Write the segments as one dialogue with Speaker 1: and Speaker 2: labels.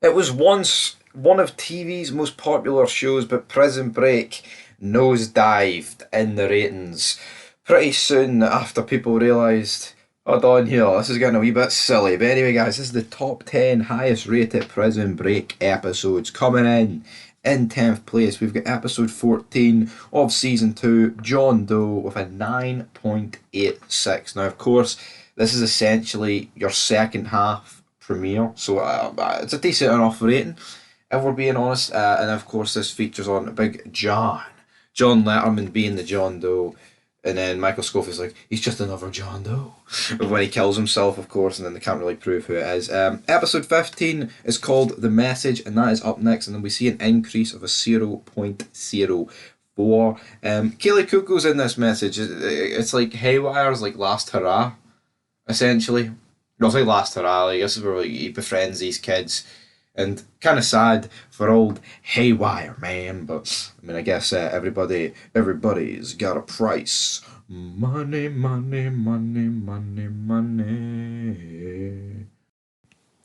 Speaker 1: It was once one of TV's most popular shows, but Prison Break nosedived in the ratings pretty soon after people realised, hold on here, this is getting a wee bit silly. But anyway, guys, this is the top 10 highest rated Prison Break episodes. Coming in 10th place, we've got episode 14 of season 2, John Doe, with a 9.86. Now, of course, this is essentially your second half premiere, so it's a decent enough rating, if we're being honest. And of course, this features on Big John Letterman being the John Doe, and then Michael Scofield's like, he's just another John Doe when he kills himself, of course, and then they can't really prove who it is. Episode 15 is called The Message, and that is up next, and then we see an increase of a 0.04. Kaylee Cuoco's in this message. It's like Haywire's like Last Hurrah, essentially. Well, it's like Last Hurrah, like, this is where like, he befriends these kids, and kind of sad for old Haywire, man. But I mean, I guess everybody's got a price. Money, money, money, money, money.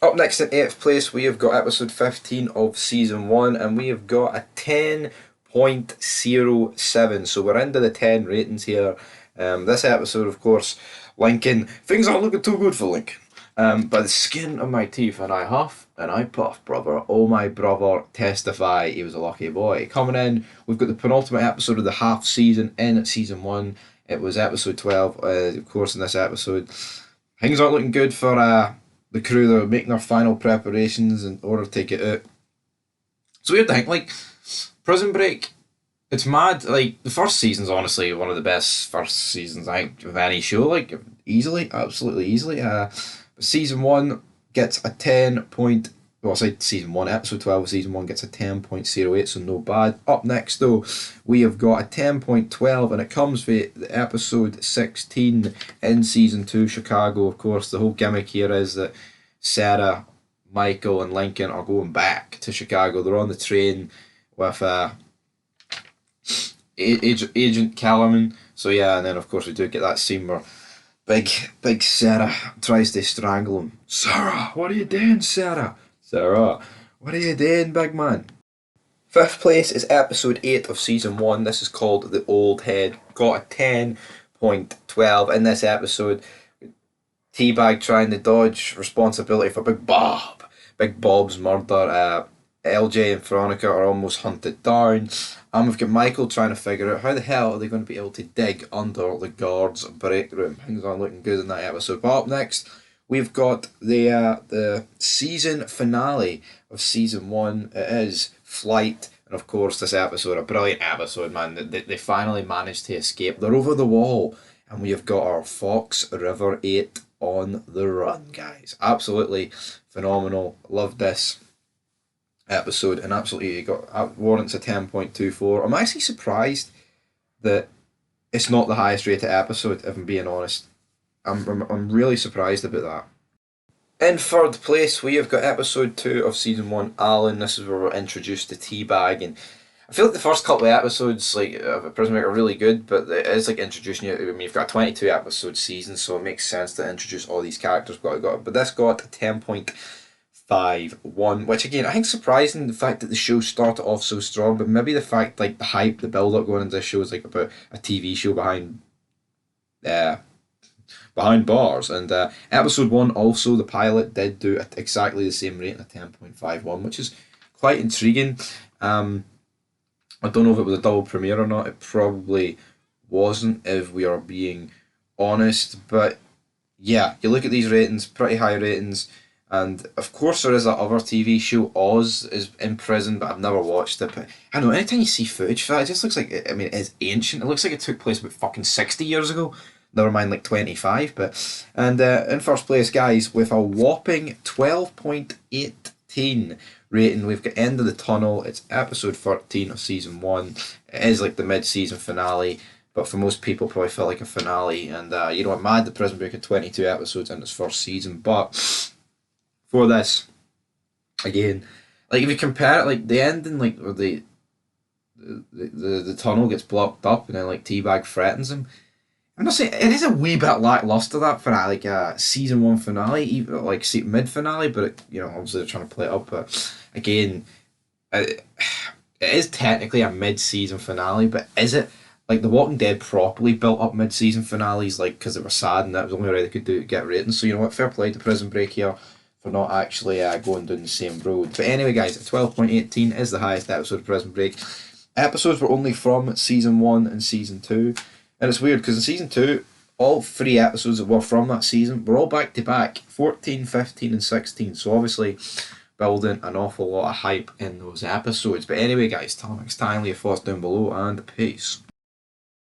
Speaker 1: Up next in 8th place, we have got episode 15 of season 1, and we have got a 10.07. So we're into the 10 ratings here. This episode, of course, Lincoln, things aren't looking too good for Lincoln. By the skin of my teeth, and I huff and I puff, brother. Oh, my brother, testify, he was a lucky boy. Coming in, we've got the penultimate episode of the half season in season 1. It was episode 12. Of course, in this episode, things aren't looking good for the crew that are making their final preparations in order to take it out. It's weird to think, like, Prison Break, it's mad. Like, the first season's honestly one of the best first seasons, I think, of any show. Like, easily, absolutely easily. Season 1 gets a 10 point. Well, I said season 1, episode 12 of season 1 gets a 10.08, so no bad. Up next, though, we have got a 10.12, and it comes with episode 16 in season 2, Chicago. Of course, the whole gimmick here is that Sarah, Michael, and Lincoln are going back to Chicago. They're on the train with Agent Kellerman. So, yeah, and then, of course, we do get that scene where Big Sarah tries to strangle him. Sarah, what are you doing, Sarah? Sarah, what are you doing, big man? 5th place is episode 8 of season 1. This is called The Old Head. Got a 10.12 in this episode. Teabag trying to dodge responsibility for Big Bob. Big Bob's murder. LJ and Veronica are almost hunted down. And we've got Michael trying to figure out how the hell are they going to be able to dig under the guards' break room. Things aren't looking good in that episode. But up next, we've got the season finale of season 1. It is Flight. And of course, this episode, a brilliant episode, man. They finally managed to escape. They're over the wall. And we have got our Fox River 8 on the run, guys. Absolutely phenomenal. Loved this episode, and absolutely got warrants a 10.24. I'm actually surprised that it's not the highest rated episode, if I'm being honest. I'm really surprised about that. In 3rd place, we have got episode 2 of season 1, Alan. This is where we're introduced to Teabag, and I feel like the first couple of episodes, like, of Prison Break are really good, but it is like introducing you. I mean, you've got a 22 episode season, so it makes sense to introduce all these characters. But this got a 10.51, which again I think surprising, the fact that the show started off so strong, but maybe the fact, like, the hype, the build up going into this show is like about a TV show behind bars. And episode 1 also, the pilot did do exactly the same rating, a 10.51, which is quite intriguing. I don't know if it was a double premiere or not. It probably wasn't, if we are being honest. But yeah, you look at these ratings, pretty high ratings. And of course, there is that other TV show, Oz, is in prison, but I've never watched it. But I don't know, anytime you see footage for that, it just looks like, I mean, it is ancient. It looks like it took place about fucking 60 years ago. Never mind, like 25. But and in first place, guys, with a whopping 12.18 rating, we've got End of the Tunnel. It's episode 13 of season 1. It is like the mid-season finale, but for most people, it probably felt like a finale. And you know, I'm mad that Prison Break had 22 episodes in its first season, but for this, again, like, if you compare it, like the ending, like where the tunnel gets blocked up and then like Teabag threatens him. I'm not saying it is a wee bit lackluster that for like a season one finale, even like mid finale, but obviously they're trying to play it up. But again, it, it is technically a mid season finale, but is it like The Walking Dead properly built up mid season finales like because they were sad and that was the only way they could do get ratings. So you know what, fair play to Prison Break here for not actually going down the same road. But anyway, guys, 12.18 is the highest episode of Prison Break. Episodes were only from season one and season two. And it's weird because in season two, all three episodes that were from that season were all back to back 14, 15, and 16. So obviously, building an awful lot of hype in those episodes. But anyway, guys, tell me next time, leave your thoughts down below, and peace.